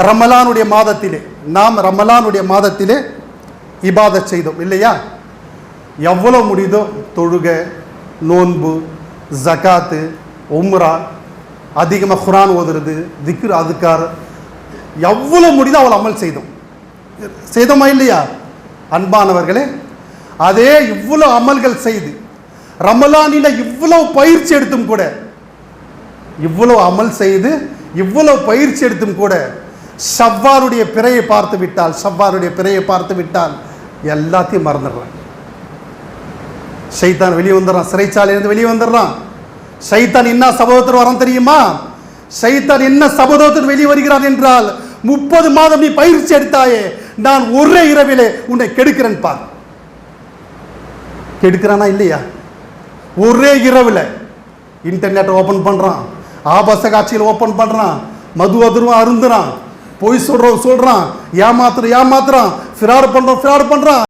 ரமலானுடைய மாதத்திலே நாம் ரமலானுடைய மாதத்திலே இபாதத் செய்தோம் இல்லையா? எவ்வளோ முடியுதோ தொழுகை, நோன்பு, ஜகாத்து, உம்ரா, அதிகமாக குரான் ஓதுறது, திக்ர், அதுக்கார், எவ்வளோ முடியுதோ அவ்வளோ அமல் செய்தோமா இல்லையா? அன்பானவர்களே, அதே இவ்வளோ அமல்கள் செய்து ரமலானில் இவ்வளோ பயிற்சி எடுத்தும் கூட, இவ்வளோ அமல் செய்து இவ்வளவு பயிற்சி எடுத்தும் கூட ஷவ்வாலுடைய பிறையை பார்த்து விட்டால் எல்லாத்தையும் மறந்துடுறான். ஷைத்தான் வெளியே வந்துடுறான், சிறைச்சாலையிலிருந்து வெளியே வந்துடுறான். ஷைத்தான் என்ன சபதத்தில் வரான் தெரியுமா? ஷைத்தான் என்ன சபதத்தில் வெளியே வருகிறான் என்றால், 30 மாதம் நீ பயிற்சி எடுத்தாயே, நான் ஒரே இரவிலே உன்னை கெடுக்கிறேன் பார். கெடுக்கிறானா இல்லையா? ஒரே இரவில் இன்டர்நெட் ஓபன் பண்றான், ஆபாச காட்சியில் ஓபன் பண்றான், மது அதுவும் அருந்துறான், பொய் சொல்றான், ஏமாத்துறான், ஃபிராட் பண்றான்.